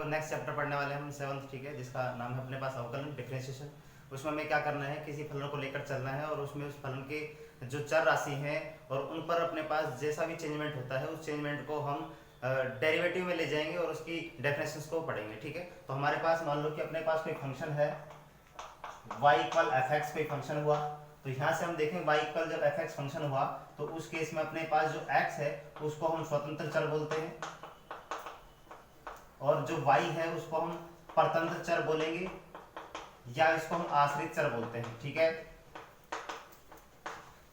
देखो next chapter पढ़ने वाले हैं हम 7th, ठीक है, जिसका नाम है अपने पास अवकलन डिफरेंशिएशन। उसमें हमें क्या करना है, किसी फलन को लेकर चलना है और उसमें उस फलन के जो चर राशि हैं और उन पर अपने पास जैसा भी चेंजमेंट होता है उस चेंजमेंट को हम डेरिवेटिव में ले जाएंगे और उसकी डेफिनेशंस को पढ़ेंगे, ठीक है। तो हमारे पास मान लो कि अपने पास कोई फंक्शन है y इक्वल एफ एक्स कोई फंक्शन हुआ, तो यहाँ से हम देखें y इक्वल जब एफ एक्स फंक्शन हुआ तो उस केस में अपने पास जो x है उसको हम स्वतंत्र चर बोलते हैं और जो y है उसको हम परतंत्र चर बोलेंगे या इसको हम आश्रित चर बोलते हैं, ठीक है।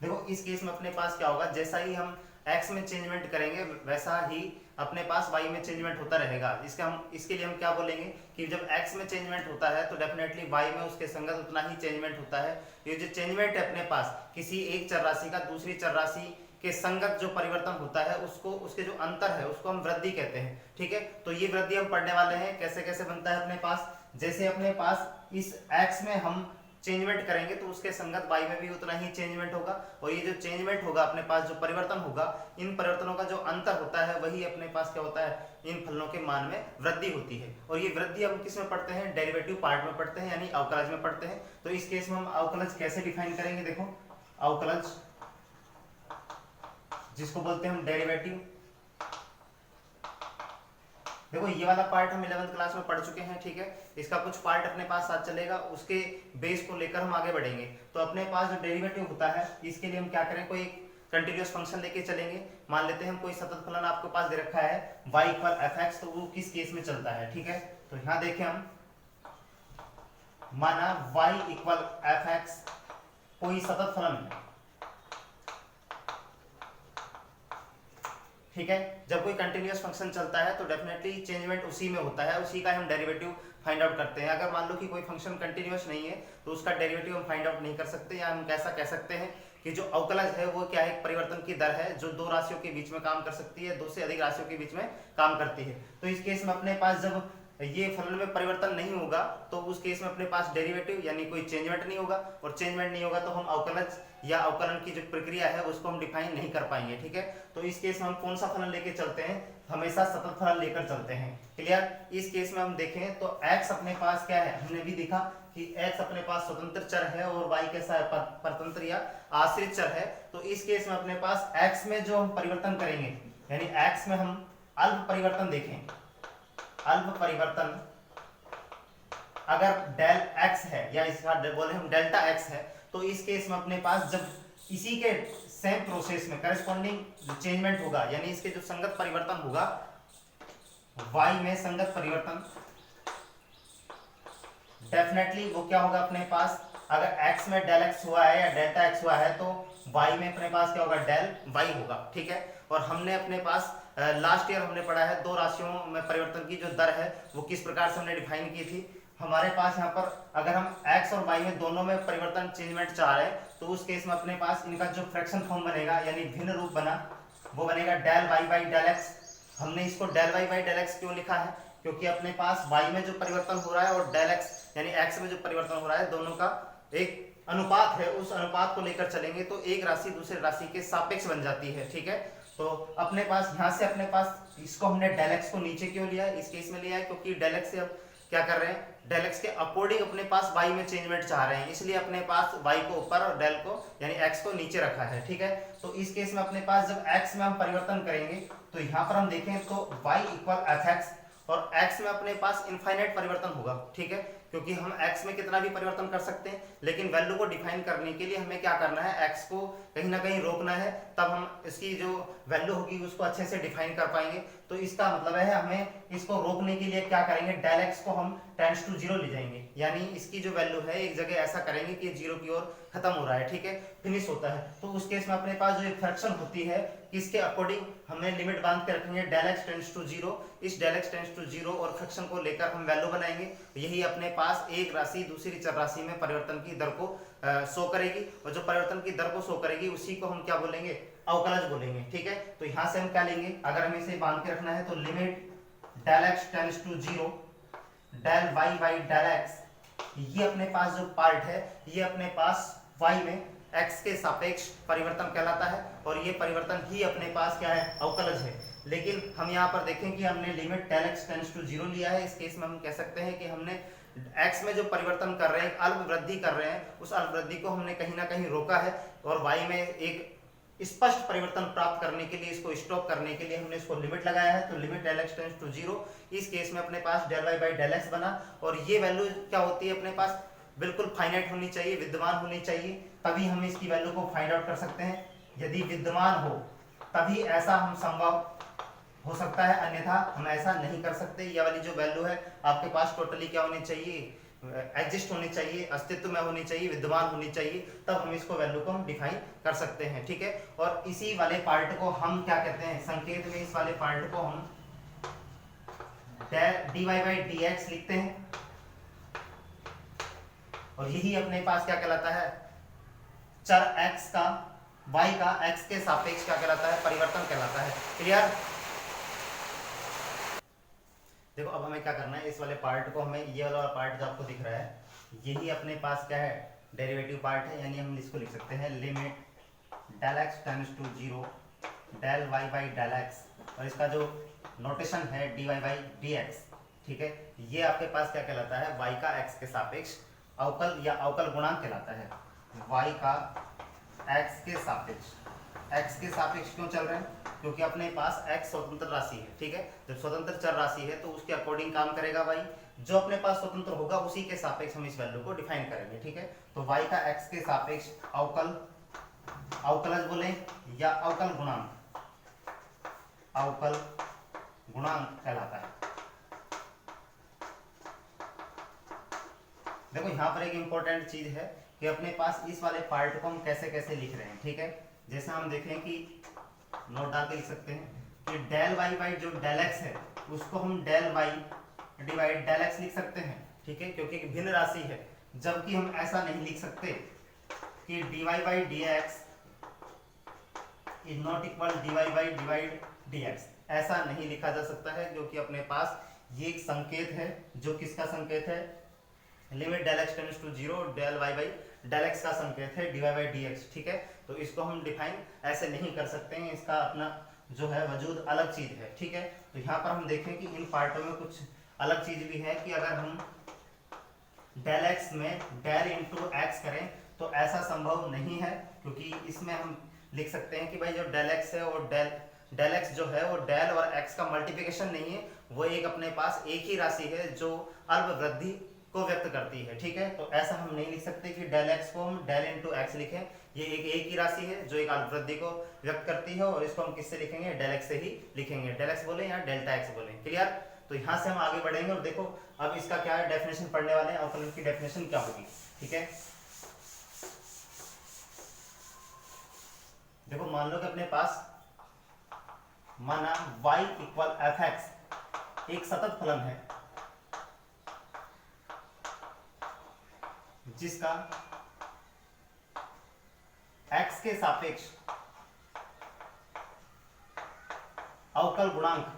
देखो इस केस में अपने पास क्या होगा, जैसा ही हम x में चेंजमेंट करेंगे वैसा ही अपने पास y में चेंजमेंट होता रहेगा। इसके लिए हम क्या बोलेंगे कि जब x में चेंजमेंट होता है तो डेफिनेटली y में उसके संगत उतना ही चेंजमेंट होता है। ये जो चेंजमेंट है अपने पास किसी एक चर राशि का दूसरी चर राशि के संगत जो परिवर्तन होता है उसको उसके जो अंतर है उसको हम वृद्धि कहते हैं, ठीक है। तो ये वृद्धि हम पढ़ने वाले हैं कैसे कैसे बनता है अपने पास। जैसे अपने पास इस x में हम चेंजमेंट करेंगे तो उसके संगत y में भी उतना ही चेंजमेंट होगा और ये जो चेंजमेंट होगा अपने पास जो परिवर्तन होगा इन परिवर्तनों का जो अंतर होता है वही अपने पास क्या होता है, इन फलनों के मान में वृद्धि होती है। और ये वृद्धि हम किस में पढ़ते हैं, डेरिवेटिव पार्ट में पढ़ते हैं यानी अवकलज में पढ़ते हैं। तो इस केस में हम अवकलज कैसे डिफाइन करेंगे, देखो अवकलज जिसको बोलते हैं हम डेरिवेटिव। देखो ये वाला पार्ट हम 11th क्लास में पढ़ चुके हैं, ठीक है। इसका कुछ पार्ट अपने पास साथ चलेगा, उसके बेस को लेकर हम आगे बढ़ेंगे। तो अपने पास जो डेरिवेटिव होता है इसके लिए हम क्या करें, कोई कंटिन्यूअस फंक्शन लेके चलेंगे। मान लेते हैं हम कोई सतत फलन आपके पास दे रखा है y इक्वल एफ एक्स, तो वो किस केस में चलता है, ठीक है। तो यहाँ देखें हम माना y इक्वल एफ एक्स कोई सतत फलन है, ठीक है। जब कोई कंटिन्यूअस फंक्शन चलता है तो डेफिनेटली चेंजमेंट उसी में होता है, उसी का हम डेरिवेटिव फाइंड आउट करते हैं। अगर मान लो कि कोई फंक्शन कंटिन्यूअस नहीं है तो उसका डेरिवेटिव हम फाइंड आउट नहीं कर सकते, या हम कैसा कह सकते हैं कि जो अवकलज है वो क्या है, परिवर्तन की दर है जो दो राशियों के बीच में काम कर सकती है, दो से अधिक राशियों के बीच में काम करती है। तो इस केस में अपने पास जब ये फलन में परिवर्तन नहीं होगा तो उस केस में अपने पास डेरिवेटिव यानी कोई चेंजमेंट नहीं होगा, और चेंजमेंट नहीं होगा तो हम अवकलज या अवकलन की जो प्रक्रिया है उसको हम डिफाइन नहीं कर पाएंगे, ठीक है। तो इस केस में हम कौन सा फलन लेके चलते हैं, हमेशा सतत फलन लेकर चलते हैं, क्लियर। इस केस में हम देखें तो x अपने पास क्या है, हमने भी देखा कि x अपने पास स्वतंत्र चर है और y कैसा है, परतंत्र या आश्रित चर है। तो इस केस में अपने पास x में जो हम परिवर्तन करेंगे यानी x में हम अल्प परिवर्तन देखें, अल्प परिवर्तन अगर डेल x है या इसका बोले हम डेल्टा x है, तो इस केस में अपने पास जब इसी के सेम प्रोसेस में करस्पॉन्डिंग चेंजमेंट होगा यानी इसके जो संगत परिवर्तन होगा y में संगत परिवर्तन, डेफिनेटली वो क्या होगा अपने पास, अगर x में डेल x हुआ है या डेल्टा x हुआ है तो y में अपने पास क्या होगा, डेल y होगा, ठीक है। और हमने अपने पास लास्ट ईयर हमने पढ़ा है दो राशियों में परिवर्तन की जो दर है वो किस प्रकार से हमने डिफाइन की थी। हमारे पास यहाँ पर अगर हम x और y में दोनों में परिवर्तन चेंजमेंट चाह रहे हैं तो उस केस में अपने पास इनका जो फ्रैक्शन फॉर्म बनेगा यानी भिन्न रूप बना वो बनेगा del y by del x। हमने इसको del y by del x क्यों लिखा है, क्योंकि अपने पास y में जो परिवर्तन हो रहा है और डेल x यानी x में जो परिवर्तन हो रहा है दोनों का एक अनुपात है, उस अनुपात को लेकर चलेंगे तो एक राशि दूसरे राशि के सापेक्ष बन जाती है, ठीक है। तो अपने पास यहाँ से अपने पास इसको हमने डेल x को नीचे क्यों लिया है, इस केस में लिया है क्योंकि डेल x से अब क्या कर रहे हैं, डेल x के अकॉर्डिंग अपने पास y में चेंजमेंट चाह रहे हैं, इसलिए अपने पास y को ऊपर और डेल को यानी x को नीचे रखा है, ठीक है। तो इस केस में अपने पास जब x में हम परिवर्तन करेंगे तो यहाँ पर हम देखें तो y इक्वल एफ एक्स और x में अपने पास इनफाइनाइट परिवर्तन होगा, ठीक है, क्योंकि हम x में कितना भी परिवर्तन कर सकते हैं, लेकिन वैल्यू को डिफाइन करने के लिए हमें क्या करना है, x को कहीं ना कहीं रोकना है, तब हम इसकी जो वैल्यू होगी उसको अच्छे से डिफाइन कर पाएंगे। तो इसका मतलब है हमें इसको रोकने के लिए क्या करेंगे, डेल x को हम टेंड्स टू 0 ले जाएंगे, यानी इसकी जो वैल्यू है एक जगह ऐसा करेंगे कि 0 की ओर खत्म हो रहा है, ठीक है, फिनिश होता है। तो उस केस में अपने पास जो फ्रैक्शन होती है इसके अकॉर्डिंग हमें लिमिट बांध के रखेंगे डेल x टेंड्स टू 0, इस डेल x टेंड्स टू 0 और फ्रैक्शन को लेकर हम वैल्यू बनाएंगे। यही अपने पास एक राशि दूसरी चर राशि में परिवर्तन की दर को शो करेगी, और जो परिवर्तन की दर को शो करेगी उसी को हम क्या बोलेंगे, अवकलज बोलेंगे, ठीक है। तो यहाँ से हम क्या लेंगे, अगर हमें इसे बांध के रखना है तो limit del x tends to 0 del y by del x, ये अपने पास जो पार्ट है ये अपने पास y में x के सापेक्ष परिवर्तन कहलाता है और ये परिवर्तन ही अपने पास क्या है, अवकलज है। लेकिन हम यहाँ पर देखें कि हमने limit del X tends to 0 लिया है। इस केस में हम कह सकते हैं कि हमने x में जो परिवर्तन कर रहे हैं, अल्प वृद्धि कर रहे हैं, उस अल्प वृद्धि को हमने कहीं ना कहीं रोका है और y में एक स्पष्ट परिवर्तन प्राप्त करने के लिए, इसको स्टॉप करने के लिए हमने इसको लिमिट लगाया है। तो limit del X tends to 0, इस केस में अपने पास del Y by del X बना और ये वैल्यू क्या होती है अपने पास बिल्कुल फाइनाइट होनी चाहिए, विद्यमान होनी चाहिए, तभी हम इसकी वैल्यू को फाइंड आउट कर सकते हैं। यदि विद्यमान हो तभी ऐसा हम संभव हो सकता है, अन्यथा हम ऐसा नहीं कर सकते। ये वाली जो वैल्यू है आपके पास टोटली क्या होनी चाहिए, एग्जिस्ट होनी चाहिए, अस्तित्व में होनी चाहिए, विद्यमान होनी चाहिए, तब हम इसको वैल्यू को हम डिफाइन कर सकते हैं। ठीक है, और इसी वाले पार्ट को हम क्या कहते हैं, संकेत में इस वाले पार्ट को हम dy बाई dx लिखते हैं और यही अपने पास क्या कहलाता है, चर x का y का x के सापेक्ष क्या कहलाता है, परिवर्तन कहलाता है। क्लियर? देखो अब हमें क्या करना है, इस वाले पार्ट को हमें, ये वाला पार्ट जो आपको दिख रहा है यही अपने पास क्या है, डेरिवेटिव पार्ट है, यानी हम इसको लिख सकते हैं limit del X tends to 0 del Y by del X, और इसका जो नोटेशन है dy बाई dx। ठीक है, ये आपके पास क्या कहलाता है, y का x के सापेक्ष अवकल या अवकल गुणांक कहलाता है। y का x के सापेक्ष, x के सापेक्ष क्यों चल रहे हैं, क्योंकि अपने पास x स्वतंत्र राशि है। ठीक है, जब स्वतंत्र चर राशि है तो उसके अकॉर्डिंग काम करेगा y, जो अपने पास स्वतंत्र होगा उसी के सापेक्ष हम इस वैल्यू को डिफाइन करेंगे। ठीक है, तो y का x के सापेक्ष अवकल, अवकलज बोले या अवकल गुणांक, अवकल गुणांक कहलाता है। देखो यहाँ पर एक इंपॉर्टेंट चीज है कि अपने पास इस वाले पार्ट को हम कैसे कैसे लिख रहे हैं। ठीक है, जैसे हम देखें कि नोट डाल के लिख सकते हैं कि डेल वाई बाई जो डेल एक्स है उसको हम del Y divide del X लिख सकते हैं। ठीक है, क्योंकि एक भिन्न राशि है, जबकि हम ऐसा नहीं लिख सकते कि dy by D x is not equal dy by divide dx, ऐसा नहीं लिखा जा सकता है, क्योंकि अपने पास ये एक संकेत है जो किसका संकेत है, limit del X tends to 0 del Y by del X का संकेत है dy बाई dx। ठीक है, तो इसको हम डिफाइन ऐसे नहीं कर सकते हैं, इसका अपना जो है वजूद अलग चीज है। ठीक है, तो यहाँ पर हम देखें कि इन पार्टों में कुछ अलग चीज भी है कि अगर हम डेल एक्स में डेल इंटू एक्स करें तो ऐसा संभव नहीं है, क्योंकि इसमें हम लिख सकते हैं कि भाई जो डेल एक्स है और डेल एक्स जो है वो डेल और एक्स का मल्टीप्लिकेशन नहीं है, वो एक अपने पास एक ही राशि है जो अल्प वृद्धि को व्यक्त करती है। ठीक है, तो ऐसा हम नहीं लिख सकते कि डेल एक्स को हम डेल इंटू एक्स लिखें, ये एक ही राशि है जो एक अल्प वृद्धि को व्यक्त करती है, और इसको हम किससे लिखेंगे, डेल एक्स से ही लिखेंगे, डेल एक्स बोले या डेल्टा एक्स बोले। क्लियर? तो यहाँ से हम आगे बढ़ेंगे और देखो अब इसका क्या है, डेफिनेशन पढ़ने वाले हैं, अवकलन की डेफिनेशन क्या होगी। ठीक है, देखो मान लो कि अपने पास माना y इक्वल एफ एक्स एक सतत फलन है जिसका x के सापेक्ष अवकल गुणांक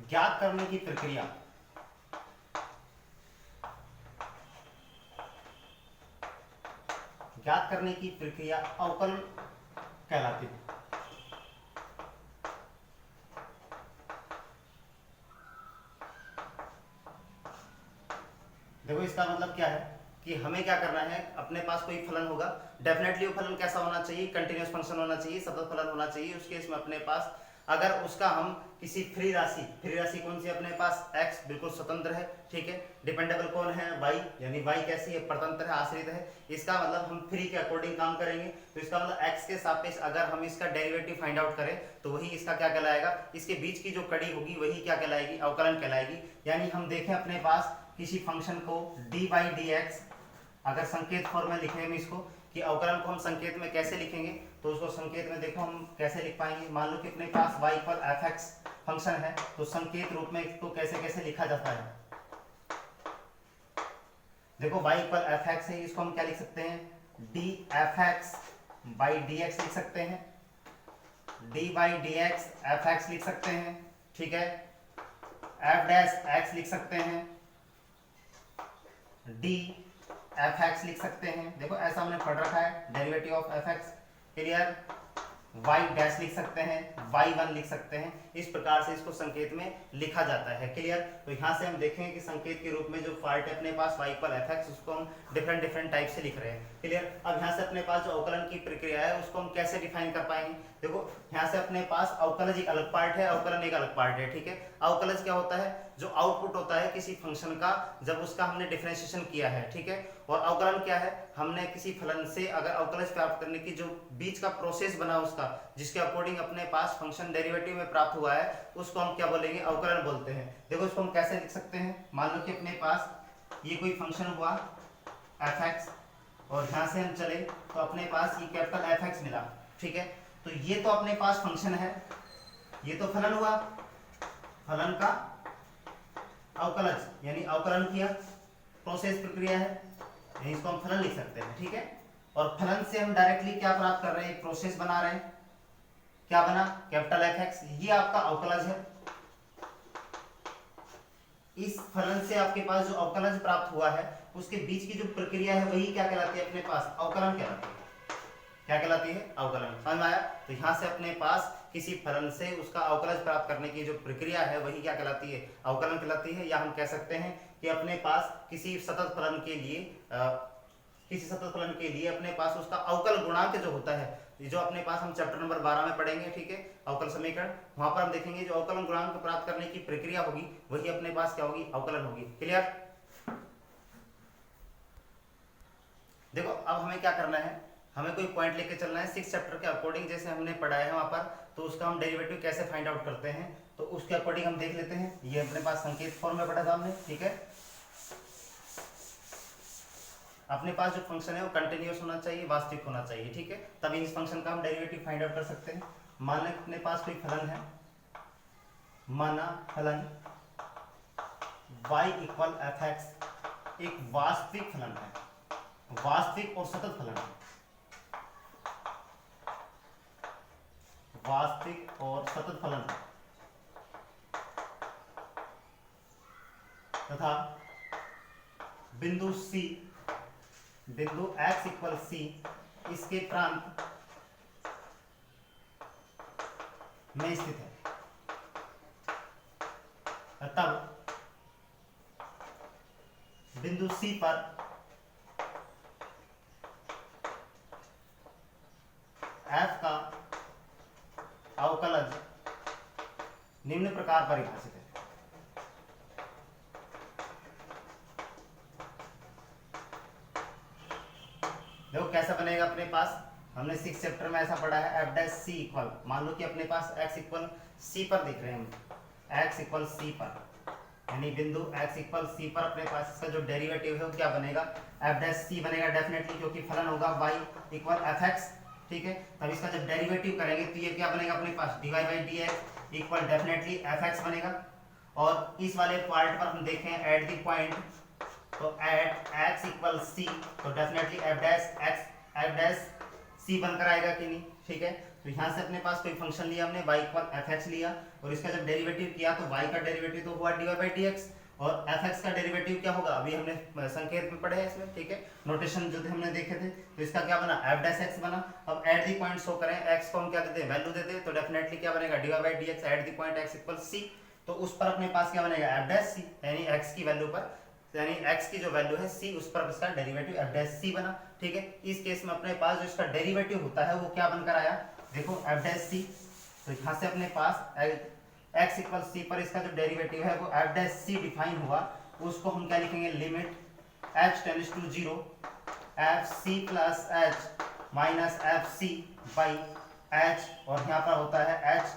ज्ञात करने की प्रक्रिया अवकल कहलाती है। देखो इसका मतलब क्या है कि हमें क्या करना है, अपने पास कोई फलन होगा, डेफिनेटली वो फलन कैसा होना चाहिए, कंटिन्यूअस फंक्शन होना चाहिए, सतत फलन होना चाहिए। उसके इसमें अपने पास अगर उसका हम किसी फ्री राशि कौन सी अपने पास x बिल्कुल स्वतंत्र है। ठीक है, डिपेंडेबल कौन है, y, यानी y कैसी है, परतंत्र है, आश्रित है, इसका मतलब हम फ्री के अकॉर्डिंग काम करेंगे। तो इसका मतलब x के सापेक्ष अगर हम इसका डेरिवेटिव फाइंड आउट करें तो वही इसका क्या कहलाएगा, इसके बीच की जो कड़ी होगी वही क्या कहलाएगी, अवकलन कहलाएगी। यानी हम देखें अपने पास किसी फंक्शन को dy बाई dx, अगर संकेत फॉर्म में लिखें हम इसको कि अवकलन को हम संकेत में कैसे लिखेंगे, तो उसको संकेत में देखो हम कैसे लिख पाएंगे। मान लो कि अपने पास y पर एफ एक्स फंक्शन है, तो संकेत रूप में इसको कैसे कैसे लिखा जाता है। देखो y पर एफ एक्स है, इसको हम क्या लिख सकते हैं, D F X by D x लिख सकते हैं, D by D X F x लिख सकते हैं। ठीक है, एफ डैश एक्स लिख सकते हैं, डी एफ एक्स लिख सकते हैं। देखो ऐसा हमने पढ़ रखा है, derivative of F x. Clear? y dash लिख सकते हैं, y1 लिख सकते हैं। इस प्रकार से इसको संकेत में लिखा जाता है। क्लियर? तो यहाँ से हम देखेंगे कि संकेत के रूप में जो पार्ट है अपने पास y इक्वल fx, उसको हम डिफरेंट टाइप से लिख रहे हैं। क्लियर? अब यहाँ से अपने पास जो अवकलन की प्रक्रिया है उसको हम कैसे डिफाइन कर पाएंगे? देखो यहाँ से अपने पास अवकलज एक अलग पार्ट है, अवकलन एक अलग पार्ट है। ठीक है? अवकलज क्या होता है? जो आउटपुट होता है किसी फंक्शन का जब उसका हमने डिफरेंशिएशन किया है। ठीक है? और अवकलन क्या है? हमने किसी फलन से अगर अवकलज प्राप्त करने की जो बीच का प्रोसेस बना उसका, जिसके अकॉर्डिंग अपने पास फंक्शन डेरिवेटिव में प्राप्त हुआ है, उसको हम क्या बोलेंगे? अवकलन बोलते हैं। देखो इसको हम कैसे लिख सकते हैं? मान लो कि अपने पास ये कोई फंक्शन हुआ fx और यहाँ से हम चले तो अपने पास ये कैपिटल fx मिला। ठीक है? तो ये तो अपने पास फंक्शन है, ये तो फलन हुआ, फलन का अवकलज यानी अवकलन किया, प्रोसेस प्रक्रिया है, यानी इसको हम फलन लिख सकते हैं। ठीक है? और फलन से हम डायरेक्टली क्या प्राप्त कर रहे हैं? प्रोसेस बना रहे हैं। क्या बना? कैपिटल fx, ये आपका अवकलज है। इस फलन से आपके पास जो अवकलज प्राप्त हुआ है उसके बीच की जो प्रक्रिया है वही क्या कहलाती है? अपने पास अवकलन कहलाती है। क्या कहलाती है? अवकलन। समझ में आया? तो यहां से अपने पास किसी फलन से उसका अवकलज प्राप्त करने की जो प्रक्रिया है वही क्या कहलाती है? अवकलन कहलाती है। या हम कह सकते हैं कि अपने पास किसी सतत फलन के लिए अपने पास उसका अवकल गुणांक जो होता है, जो अपने पास हम चैप्टर नंबर 12 में पढ़ेंगे। ठीक है? अवकल समीकरण, वहां पर हम देखेंगे जो अवकलन गुणांक प्राप्त करने की प्रक्रिया होगी वही अपने पास क्या होगी? अवकलन होगी। क्लियर? देखो अब हमें क्या करना है, हमें कोई पॉइंट लेके चलना है 6 चैप्टर के अकॉर्डिंग, जैसे हमने पढ़ा है वहां पर, तो उसका हम डेरिवेटिव कैसे फाइंड आउट करते हैं तो उसके अकॉर्डिंग हम देख लेते हैं। ये अपने पास संकेत फॉर्म में पढ़ा था हमने। ठीक है? अपने पास जो फंक्शन है वो कंटिन्यूअस होना चाहिए, वास्तविक होना चाहिए। ठीक है? तभी इस फंक्शन का हम डेरिवेटिव फाइंड आउट कर सकते हैं। मान लें अपने पास कोई फलन है, माना फलन y इक्वल fx एक वास्तविक फलन है, वास्तविक और सतत फलन है, वास्तविक और सतत फलन है तथा बिंदु C, बिंदु x इक्वल C इसके प्रांत में स्थित है। तब बिंदु C पर f का अवकलज निम्न प्रकार परिभाषित है। देखो कैसा बनेगा अपने पास, हमने 6 चैप्टर में ऐसा पढ़ा है f डैश c इक्वल, मान लो कि अपने पास x इक्वल c पर देख रहे हैं हम, x इक्वल c पर, यानी बिंदु x इक्वल c पर अपने पास इसका जो डेरिवेटिव है वो क्या बनेगा? f डैश c बनेगा डेफिनेटली, क्योंकि फलन होगा y इक्वल fx। ठीक है? तब इसका जब डेरिवेटिव करेंगे तो ये क्या बनेगा अपने पास? dy by dx equal definitely fx बनेगा। और इस वाले पार्ट पर हम देखें एट द पॉइंट, तो एट x इक्वल c, तो डेफिनेटली f डैश c बनकर आएगा कि नहीं? ठीक है? तो यहाँ से अपने पास कोई फंक्शन लिया हमने y इक्वल fx लिया और इसका जब डेरिवेटिव किया तो y का डेरिवेटिव तो हुआ dy बाई dx और fx का डेरिवेटिव क्या होगा? अभी हमने संकेत में पढ़े हैं इसमें। ठीक है? नोटेशन जो थे हमने देखे थे, तो इसका क्या बना? f डैश x बना। अब एट द पॉइंट शो करें, x को हम क्या देते हैं? वैल्यू देते हैं, तो डेफिनेटली क्या बनेगा? dy by dx at the point x equal c, तो उस पर अपने पास क्या बनेगा? f डैश c, यानी x की वैल्यू पर, यानी x की जो वैल्यू है c, उस पर इसका डेरिवेटिव f डैश c बना। ठीक है? इस केस में अपने पास जो इसका डेरिवेटिव होता है वो क्या बनकर आया? देखो f डैश c, तो यहाँ से अपने पास x इक्वल c पर इसका जो डेरिवेटिव है वो f डैश c डिफाइन हुआ, उसको हम क्या लिखेंगे? Limit h tends to 0 f c plus h minus f c by h, और यहाँ पर होता है h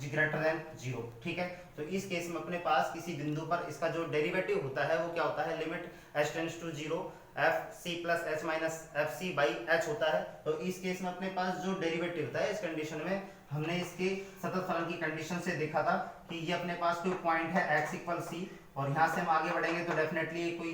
ग्रेटर देन 0। ठीक है? तो इस केस में अपने पास किसी बिंदु पर इसका जो डेरिवेटिव होता है वो क्या होता है? Limit h tends to 0 F C plus H minus F C by H होता है। तो इस केस में अपने पास जो डेरिवेटिव होता है, इस कंडीशन में हमने इसके सतत फलन की कंडीशन से देखा था कि ये अपने पास कोई पॉइंट है x इक्वल सी, और यहाँ से हम आगे बढ़ेंगे तो डेफिनेटली कोई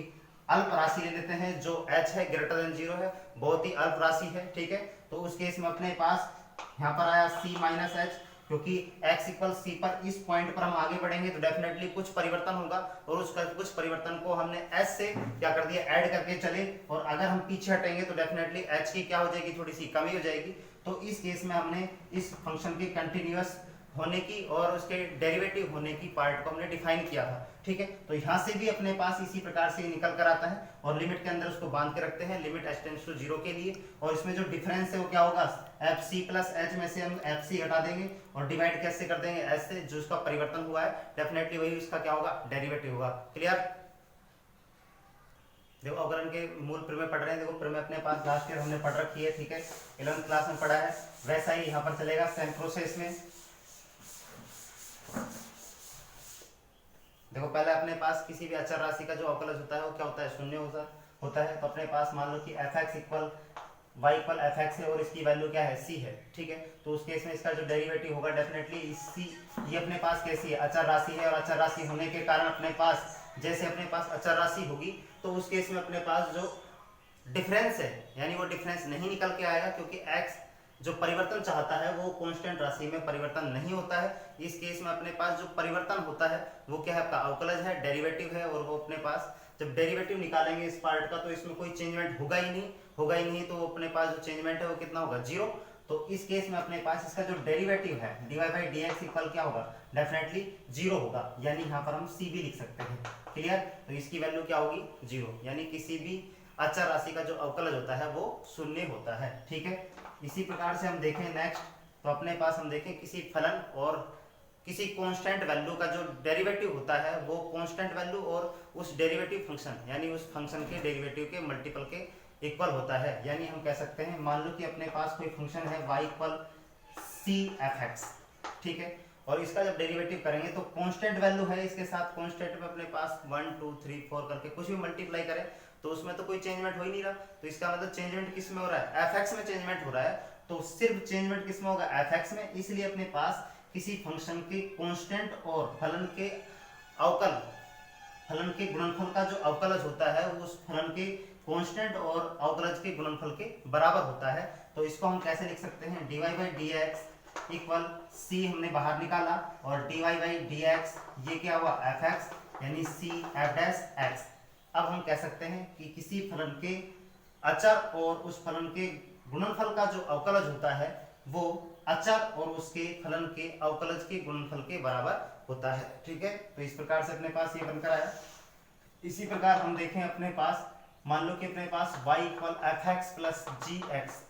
अल्प राशि ले लेते हैं जो h है ग्रेटर देन 0 है, बहुत ही अल्प राशि है। ठीक है? तो उस केस में अपने पास यहाँ पर आया c माइनस एच, क्योंकि x इक्वल सी पर इस पॉइंट पर हम आगे बढ़ेंगे तो डेफिनेटली कुछ परिवर्तन होगा, और उस कुछ परिवर्तन को हमने s से क्या कर दिया? ऐड करके चले, और अगर हम पीछे हटेंगे तो डेफिनेटली h की क्या हो जाएगी? थोड़ी सी कमी हो जाएगी। तो इस केस में हमने इस फंक्शन के कंटिन्यूअस होने की और उसके डेरिवेटिव होने की पार्ट को हमने डिफाइन किया था, ठीक है। तो यहाँ से भी अपने पास इसी प्रकार से निकल कर आता है और लिमिट के अंदर उसको बांध के रखते हैं लिमिट h टेंड्स टू 0 के लिए। और इसमें जो डिफरेंस है वो क्या होगा, एफ सी प्लस एच में से हम एफ सी हटा देंगे और डिवाइड कैसे कर देंगे एच से, जो उसका परिवर्तन हुआ है डेफिनेटली वही उसका क्या होगा, डेरिवेटिव होगा। क्लियर। देखो अवकलन के मूल प्रमेय पढ़ रहे हैं, देखो प्रमेय अपने पास लास्ट ईयर हमने पढ़ रखी है, ठीक है, 11th क्लास में पढ़ा है, वैसा ही यहाँ पर चलेगा सेम प्रोसेस में। देखो पहले अपने पास किसी भी अचर राशि का जो अवकलज होता है वो क्या होता है, शून्य होता है। तो अपने पास मान लो कि F X equal Y equal F X है और इसकी वैल्यू क्या है, सी है, ठीक है। तो उस केस में इसका जो डेरिवेटिव होगा डेफिनेटली सी, ये अपने पास कैसी है, अचर राशि है, और अचर राशि होने के कारण अपने पास जैसे अपने पास अचर राशि होगी तो उस केस में अपने पास जो डिफरेंस है यानी वो डिफरेंस नहीं निकल के आएगा, क्योंकि एक्स जो परिवर्तन चाहता है वो कांस्टेंट राशि में परिवर्तन नहीं होता है। इस केस में अपने पास जो परिवर्तन होता है वो क्या है, आपका अवकलज है, डेरिवेटिव है, और वो अपने पास जब डेरिवेटिव निकालेंगे इस पार्ट का तो इसमें कोई चेंजमेंट होगा ही नहीं, तो अपने पास जो चेंजमेंट है वो कितना होगा, 0। तो इस केस में अपने पास इसका जो डेरिवेटिव है dy by D X equal क्या होगा, डेफिनेटली 0 होगा, यानी यहाँ पर हम c भी लिख सकते हैं। क्लियर। तो इसकी वैल्यू क्या होगी, 0, यानी किसी भी अचर राशि का जो अवकलज होता है वो शून्य होता है, ठीक है। इसी प्रकार से हम देखें नेक्स्ट, तो अपने पास हम देखें किसी फलन और किसी कांस्टेंट वैल्यू का जो डेरिवेटिव होता है वो कांस्टेंट वैल्यू और उस डेरिवेटिव फंक्शन यानी उस फंक्शन के डेरिवेटिव के मल्टीपल के इक्वल होता है। यानी हम कह सकते हैं, मान लो कि अपने पास कोई फंक्शन है y equal C F X, ठीक है, और इसका जब डेरिवेटिव करेंगे तो कांस्टेंट वैल्यू है, इसके साथ कांस्टेंट में अपने पास 1 2 3 4 करके कुछ भी मल्टीप्लाई करें तो उसमें तो कोई चेंजमेंट हो ही नहीं रहा। तो इसका मतलब चेंजमेंट किस में हो रहा है, एफ एक्स में चेंजमेंट हो रहा है। तो सिर्फ चेंजमेंट किस में होगा, एफ एक्स में। इसलिए अपने पास किसी फंक्शन के कांस्टेंट और फलन के अवकल, फलन के गुणनफल का जो अवकलज होता है वो उस फलन के कांस्टेंट और अवकलज के गुणनफल के बराबर होता है। तो इसको हम कैसे लिख सकते हैं, dy by D X equal C हमने बाहर निकाला और dy बाई डी एक्स ये क्या हुआ, एफ एक्स, यानी सी एफ डैश एक्स। अब हम कह सकते हैं कि किसी फलन के अचर और उस फलन के गुणनफल का जो अवकलज होता है वो अचर और उसके फलन के अवकलज के गुणनफल के बराबर होता है, ठीक है। तो इस प्रकार से अपने पास ये बनकर आया। इसी प्रकार हम देखें अपने पास, मान लो कि अपने पास y equal F X plus G X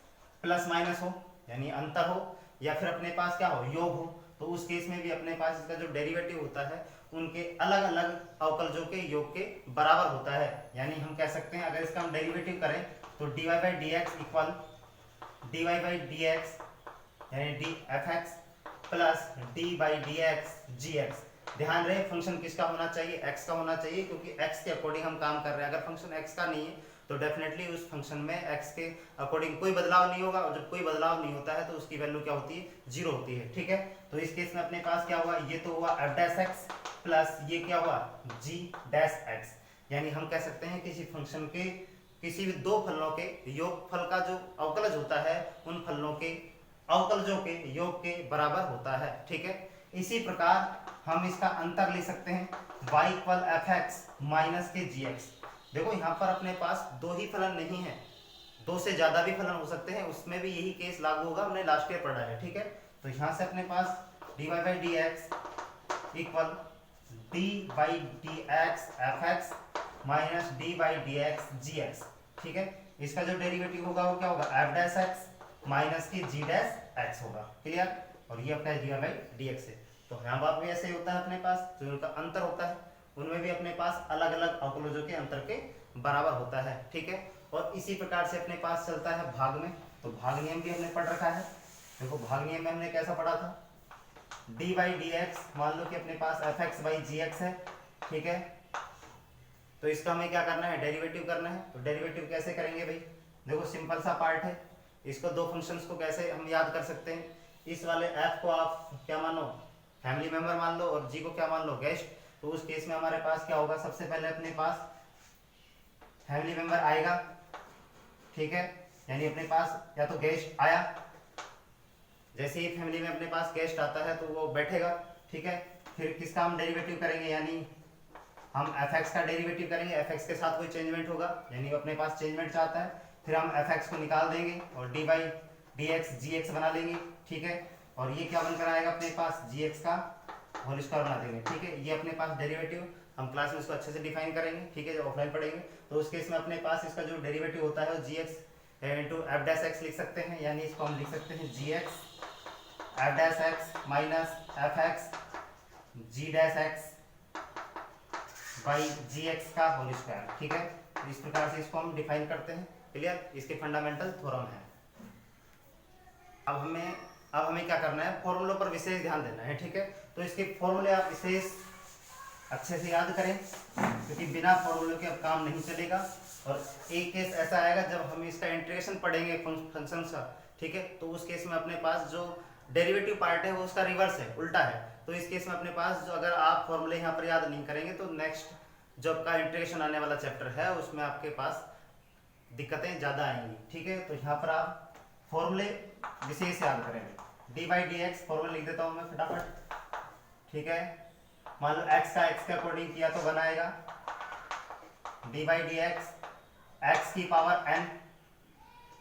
plus minus हो यानी अंतर हो, या फिर अपने पास क्या हो, योग हो, तो उस केस में भी अपने पास इसका जो डेरिवेटिव होता है उनके अलग अलग अवकलजों के योग के बराबर होता है। यानी हम कह सकते हैं अगर इसका हम डेरिवेटिव करें तो dy by D X equal dy by D X यानी D F X plus D by D X G X. ध्यान रहे फंक्शन किसका होना चाहिए, x का होना चाहिए, क्योंकि x के अकॉर्डिंग हम काम कर रहे हैं। अगर फंक्शन x का नहीं है तो डेफिनेटली उस फंक्शन में x के अकॉर्डिंग कोई बदलाव नहीं होगा, और जब कोई बदलाव नहीं होता है तो उसकी वैल्यू क्या होती है, 0 होती है, ठीक है। तो इस केस में अपने पास क्या हुआ, ये तो हुआ एफ डैश एक्स प्लस ये क्या हुआ, जी डैश एक्स। यानी हम कह सकते हैं किसी फंक्शन के किसी भी दो फलनों के योगफल का जो अवकलज होता है उन फलनों के अवकलजों के योग के बराबर होता है, ठीक है। इसी प्रकार हम इसका अंतर ले सकते हैं, y equal F X minus के जी एक्स। देखो यहाँ पर अपने पास दो ही फलन नहीं है, दो से ज्यादा भी फलन हो सकते हैं, उसमें भी यही केस लागू होगा, हमने लास्ट ईयर पढ़ा है, ठीक है। तो यहाँ से अपने पास dy by D X equal D by D X F X minus D by D X G X, ठीक है। इसका जो डेरिवेटिव होगा वो क्या होगा, एफ डैश एक्स माइनस की जी डैश एक्स होगा, क्लियर। और ये अपना dy बाई डी एक्स है। तो यहाँ बात भी ऐसे ही होता है, अपने पास जो उनका अंतर होता है उनमें भी अपने पास अलग अलग अवकलजों के अंतर के बराबर होता है, ठीक है। और इसी प्रकार से अपने पास चलता है भाग में। तो भाग नियम भी हमने पढ़ रखा है। देखो भाग नियम में हमने कैसा पढ़ा था, डी बाई डी एक्स, मान लो कि अपने पास F X by G X है, ठीक है। तो इसका हमें क्या करना है, डेरिवेटिव करना है। तो डेरिवेटिव कैसे करेंगे भाई, देखो सिंपल सा पार्ट है। इसको दो फंक्शंस को कैसे हम याद कर सकते हैं, इस वाले एफ को आप क्या मानो, फैमिली मेंबर मान लो, और जी को क्या मान लो, गेस्ट। तो उस केस में हमारे पास क्या होगा, सबसे पहले अपने पास फैमिली मेंबर आएगा, ठीक है, यानी अपने पास या तो गेस्ट आया, जैसे ही फैमिली में अपने पास गेस्ट आता है तो वो बैठेगा, ठीक है। फिर किसका हम डेरिवेटिव करेंगे, यानी हम एफ एक्स का डेरिवेटिव करेंगे, एफ एक्स के साथ कोई चेंजमेंट होगा, यानी वो अपने पास चेंजमेंट चाहता है। फिर हम एफ एक्स को निकाल देंगे और डी बाई dx gx बना लेंगे, ठीक है। और ये क्या बनकर आएगा अपने पास, gx का होल स्क्वायर बना देंगे, ठीक है। ये अपने पास डेरिवेटिव हम क्लास में इसको अच्छे से डिफाइन करेंगे, ठीक है, जब ऑफलाइन पढ़ेंगे। तो उस केस में अपने पास इसका जो डेरिवेटिव होता है वो gx into F dash x लिख सकते हैं, यानी इसको हम लिख सकते हैं gx F dash X minus F X G dash X by G X का होल स्क्वायर, ठीक है। इस प्रकार से इसको हम डिफाइन करते हैं, क्लियर। इसके फंडामेंटल थ्योरम है। अब हमें क्या करना है, फॉर्मूलों पर विशेष ध्यान देना है, ठीक है। तो इसके फॉर्मूले आप विशेष अच्छे से याद करें, क्योंकि बिना फॉर्मूले के अब काम नहीं चलेगा। और एक केस ऐसा आएगा जब हम इसका इंटीग्रेशन पढ़ेंगे फंक्शन का, ठीक है। तो उस केस में अपने पास जो डेरिवेटिव पार्ट है वो उसका रिवर्स है, उल्टा है। तो इस केस में अपने पास जो अगर आप फॉर्मूले यहाँ पर याद नहीं करेंगे तो नेक्स्ट जो आपका इंटीग्रेशन आने वाला चैप्टर है उसमें आपके पास दिक्कतें ज़्यादा आएंगी, ठीक है। तो यहाँ पर आप फॉर्मूले विशेष याद करेंगे। D by D X formula लिख देता हूँ मैं फटाफट, ठीक है। मान लो एक्स का एक्स के अकॉर्डिंग किया तो बनाएगा D by D X X की पावर एन।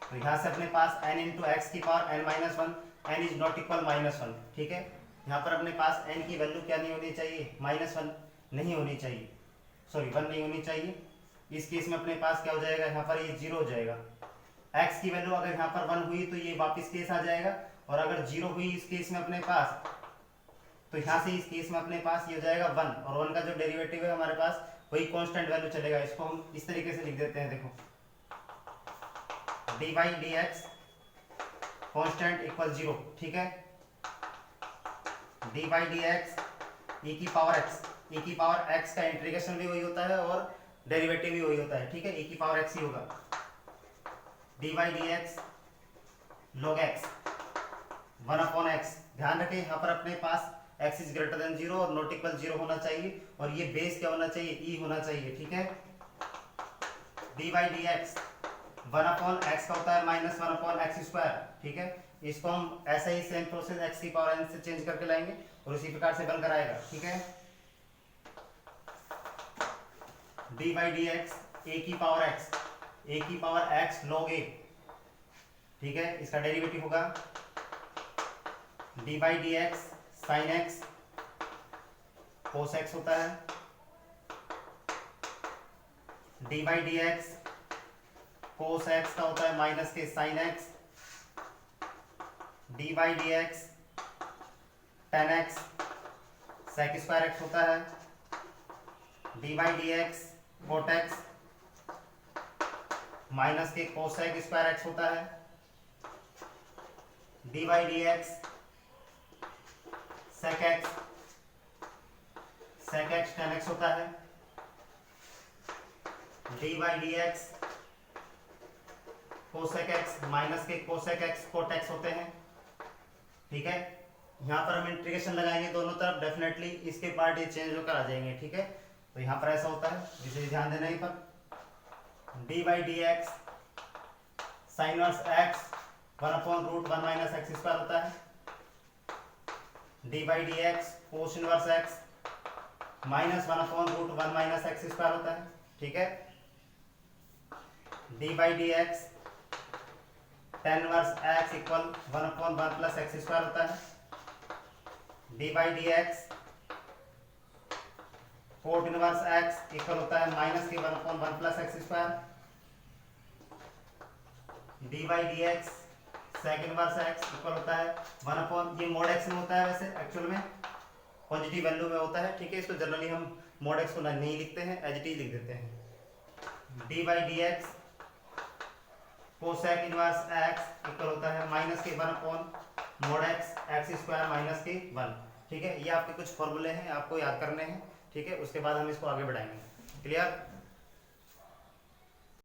तो यहाँ से अपने पास n इंटू एक्स की power n minus one, N is not equal minus one, ठीक है। यहाँ पर अपने पास n की वैल्यू क्या नहीं होनी चाहिए, माइनस वन नहीं होनी चाहिए, सॉरी वन नहीं होनी चाहिए। इस केस में अपने पास क्या हो जाएगा, यहाँ पर ये जीरो हो जाएगा। x की वैल्यू अगर यहाँ पर वन हुई तो ये वापस केस आ जाएगा, और अगर जीरो हुई इस केस में अपने पास, तो यहाँ से इस केस में अपने पास ये हो जाएगा वन, और वन का जो डेरिवेटिव है हमारे पास वही कांस्टेंट वैल्यू चलेगा। इसको हम इस तरीके से लिख देते हैं, देखो D by D x constant equal zero, ठीक है। डी बाई डी एक्स ई की पावर एक्स, ई की पावर एक्स का इंटीग्रेशन भी वही होता है और डेरिवेटिव भी वही होता है, ठीक है। ई की पावर एक्स ही होगा। D by D x log x one upon x. ध्यान रखें यहाँ पर अपने पास x is greater than zero और नॉट इक्वल जीरो होना चाहिए, और ये बेस क्या होना चाहिए, e होना चाहिए, ठीक है। D by D x one upon x का होता है minus one upon x square, ठीक है। इसको हम ऐसे ही सेम प्रोसेस x की पावर n से चेंज करके लाएंगे और इसी प्रकार से बनकर आएगा, ठीक है। डी बाई डी एक्स ए की पावर x, ए की पावर x log a, ठीक है। इसका डेरिवेटिव होगा D by D X sine X cos X होता है, D by D X cos X का होता है माइनस के sine X, D by D X tan X sec square X होता है, D by D X cot X minus के cosec square X होता है, D by D X sec X tan X होता है, D by D X cosec X minus के cosec x cot x होते हैं, ठीक है। यहाँ पर हम इंटीग्रेशन लगाएंगे दोनों तरफ, डेफिनेटली इसके पार्ट ये चेंज होकर आ जाएंगे, ठीक है। तो यहाँ पर ऐसा होता है, विशेष ध्यान देना यहाँ पर। D by D X sine inverse X one upon root one minus X square होता है, D by D X cos inverse X minus one upon root one minus X square होता है, ठीक है। D by D X tan inverse X equal one upon one plus X square होता है, D by D X cot inverse X equal होता है minus के one upon one plus X square, D by D X sec inverse X equal होता है one upon, ये mod X में होता है, वैसे एक्चुअल में पॉजिटिव वैल्यू में होता है, ठीक है। इसको जनरली हम मोड एक्स को नहीं लिखते हैं, एज इट इज लिख देते हैं। D by D X cosec inverse X equal होता है माइनस के one upon mode x x square minus के वन, ठीक है। ये आपके कुछ फॉर्मूले हैं, आपको याद करने हैं, ठीक है। उसके बाद हम इसको आगे बढ़ाएंगे, क्लियर।